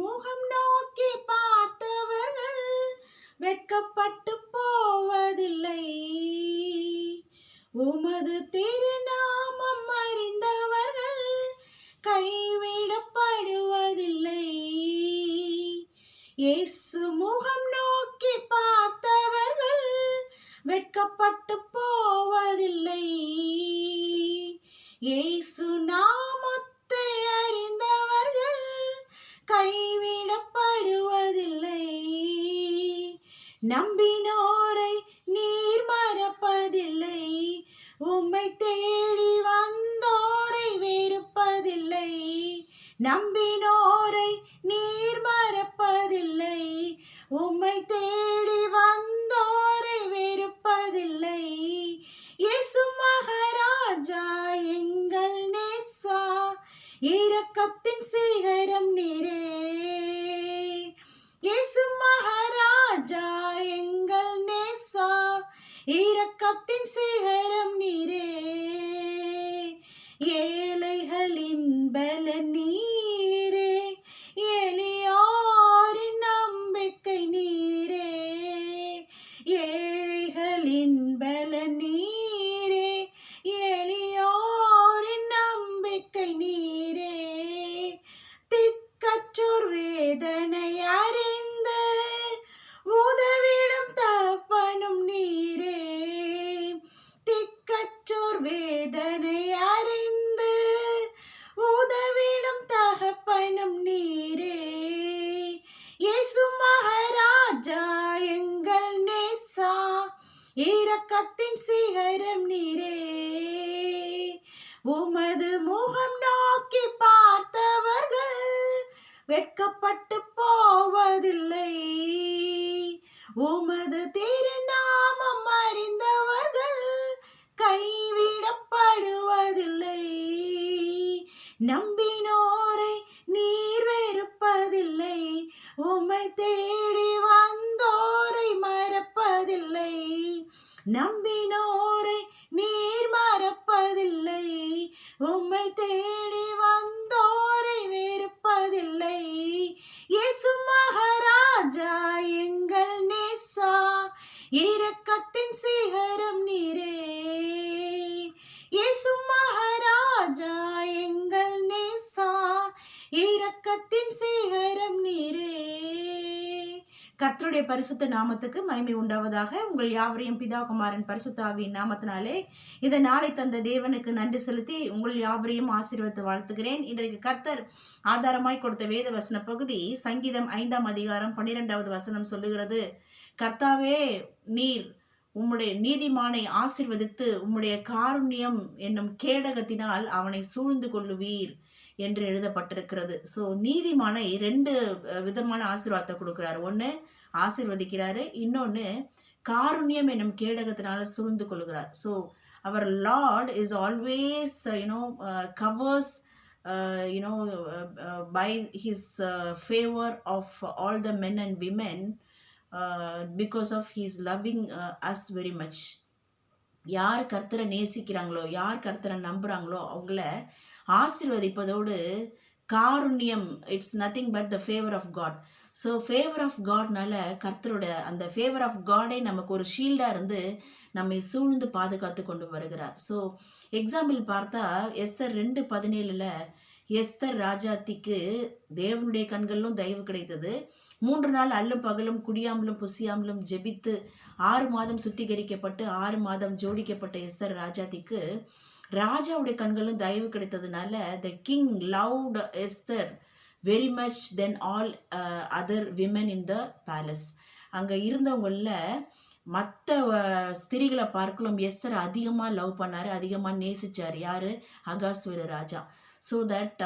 முகம் நோக்கி பார்த்தவர்கள் வெட்கப்பட்டு போவதில்லை. உமது திருநாமம் அறிந்தவர்கள் கைவிடப்படுவதில்லை. இயேசு முகம் நோக்கி பார்த்தவர்கள் வெட்கப்பட்டு போவதில்லை. இயேசு நாமத்தை அறிந்தவர்கள் கைவிடப்படுவதில்லை. நம்பினோரை நீர் மறப்பதில்லை. உம்மை தேடி வந்தோரை வெறுப்பதில்லை. நம்பினோரை நீர் மறப்பதில்லை. உம்மை தேடி வந்தோரை வெறுப்பதில்லை. இயேசு மகாராஜா எங்கள் நேசா, இரக்கத்தின் சிகரம் நீரே. இயேசு மகாராஜா எங்கள் நேசா, இரக்கத்தின் சிகரம் நீரே. ஏழைகளின் பலன் நீரே, எளியோரின் நம்பிக்கை நீரே. ஏழைகளின் பலன் நீரே, எளியோரின் நம்பிக்கை நீரே. திக்கற்றோர் வேதனை அறிந்து உதவிடும் தகப்பனும் நீரே. திக்கற்றோர் வேதனை அறிந்து உதவிடும் தகப்பனும் நீரே. இயேசு மகாராஜா எங்கள் நேசா, இரக்கத்தின் சிகரம் நீரே. உமது முகம் நோக்கி பார்த்தவர்கள் வெட்கப்பட்டு போவதில்லை. உமது திருநாமம் அறிந்தவர்கள் கைவிடப்படுவதில்லை. நம்பினோரை நீர் வெறுப்பதில்லை. உம்மை தேடி வந்தோரை மறப்பதில்லை. நம்பினோரை நீர் மறப்பதில்லை. உம்மை தேடி வந்தோரை வெறுப்பதில்லை. இயேசு மகாராஜா எங்கள் நேசா, இரக்கத்தின் சிகரம் நீரே. இயேசு மகாராஜா எங்கள் நேசா, இரக்கத்தின் சிகரம் நீரே. கர்த்தருடைய பரிசுத்த நாமத்துக்கு மகிமை உண்டாவதாக. உங்கள் யாவரையும் பிதா குமாரன் பரிசுத்த ஆவியின் நாமத்தினாலே இந்த நாளை தந்த தேவனுக்கு நன்றி செலுத்தி உங்கள் யாவரையும் ஆசீர்வதித்து வாழ்த்துகிறேன். இன்றைக்கு கர்த்தர் ஆதாரமாய் கொடுத்த வேத வசன பகுதி சங்கீதம் 5ஆம் அதிகாரம் 12வது வசனம் சொல்லுகிறது, கர்த்தாவே நீர் உம்முடைய நீதிமானை ஆசீர்வதித்து உம்முடைய காருண்யம் என்னும் கேடகத்தினால் அவனை சூழ்ந்து கொள்ளுவீர் என்று எழுதப்பட்டிருக்கிறது. ஸோ நீதிமானை 2 விதமான ஆசீர்வாதத்தை கொடுக்குறாரு. ஒன்று ஆசீர்வதிக்கிறாரு, இன்னொன்று காருண்யம் என்னும் கேடகத்தினால சூழ்ந்து கொள்கிறார். ஸோ அவர் lord is always covers by his favor of all the men and women because of his loving us very much. யார் கர்த்தரை நேசிக்கிறாங்களோ, யார் கர்த்தரை நம்புகிறாங்களோ அவங்கள ஆசீர்வதிப்பதோடு காருண்யம், it's nothing but the favour of God. So favour of காட்னால கர்த்தரோட அந்த ஃபேவர் ஆஃப் காடே நமக்கு ஒரு ஷீல்டாக இருந்து நம்மை சூழ்ந்து பாதுகாத்து கொண்டு வருகிறார். ஸோ எக்ஸாம்பிள் பார்த்தா எஸ்தர் 2:17 எஸ்தர் ராஜாத்திக்கு தேவனுடைய கண்களிலும் தயவு கிடைத்தது. 3 நாள் அல்லும் பகலும் குடியாமலும் புசியாமலும் ஜெபித்து 6 மாதம் சுத்திகரிக்கப்பட்டு 6 மாதம் ஜோடிக்கப்பட்ட எஸ்தர் ராஜாத்திக்கு ராஜாவுடைய கண்களும் தயவு கிடைத்ததுனால the king loved Esther very much then all other women in the palace. அங்கே இருந்தவங்களில் மற்ற ஸ்திரீகளை பார்க்கலாம் எஸ்தர் அதிகமாக லவ் பண்ணார், அதிகமாக நேசித்தார். யார்? அகாஸ்வேரு ராஜா. So that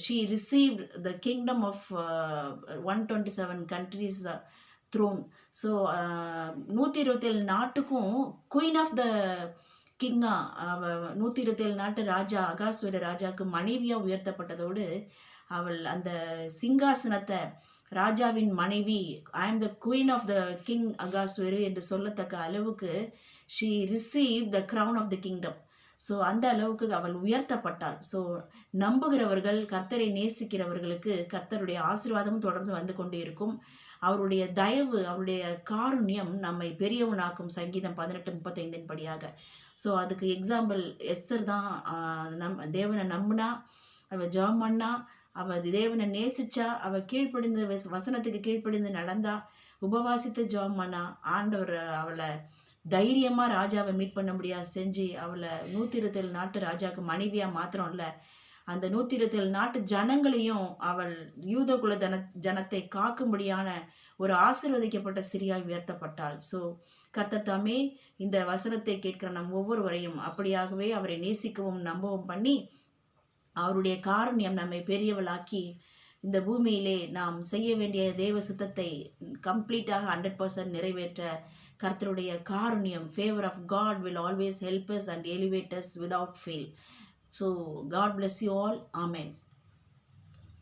she received the kingdom of 127 countries throne. So 127 நாட்டுக்கும் குயின் ஆஃப் த கிங்கா 127 நாட்டு ராஜா அகாஸ்வேரு ராஜாவுக்கு மனைவியாக உயர்த்தப்பட்டதோடு அவள் அந்த சிங்காசனத்தை ராஜாவின் மனைவி, I am the queen of the king அகாஸ்வேரு என்று சொல்லத்தக்க அளவுக்கு she received the crown of the kingdom. So அந்த அளவுக்கு அவள் உயர்த்தப்பட்டாள். ஸோ நம்புகிறவர்கள், கர்த்தரை நேசிக்கிறவர்களுக்கு கர்த்தருடைய ஆசீர்வாதமும் தொடர்ந்து வந்து கொண்டே இருக்கும். அவருடைய தயவு, அவருடைய காருண்யம் நம்மை பெரியவனாக்கும். சங்கீதம் 18:35 படியாக. ஸோ அதுக்கு எக்ஸாம்பிள் எஸ்தர் தான். தேவனை நம்பினா, அவள் ஜெபம் பண்ணா, அவள் தேவனை நேசிச்சா, அவள் கீழ்ப்படிந்து வசனத்துக்கு கீழ்ப்படிந்து நடந்தா, உபவாசித்து ஜெபம் பண்ணா. ஆண்டவர் அவளை தைரியமாக ராஜாவை மீட் பண்ண முடியாது செஞ்சு அவளை 127 நாட்டு ராஜாவுக்கு மனைவியாக மாத்திரம் இல்லை, அந்த 127 நாட்டு ஜனங்களையும் அவள் யூதகுல ஜனத்தை காக்கும்படியான ஒரு ஆசீர்வதிக்கப்பட்ட சிறியாய் உயர்த்தப்பட்டாள். ஸோ கர்த்தர் தாமே இந்த வசனத்தை கேட்கிற நம் ஒவ்வொருவரையும் அப்படியாகவே அவரை நேசிக்கவும் நம்பவும் பண்ணி, அவருடைய காருண்யம் நம்மை பெரியவளாக்கி, இந்த பூமியிலே நாம் செய்ய வேண்டிய தேவ சித்தத்தை கம்ப்ளீட்டாக 100% நிறைவேற்ற கர்த்தருடைய காருண்யம், favor of God will always help us and elevate us without fail. So God bless you all. Amen.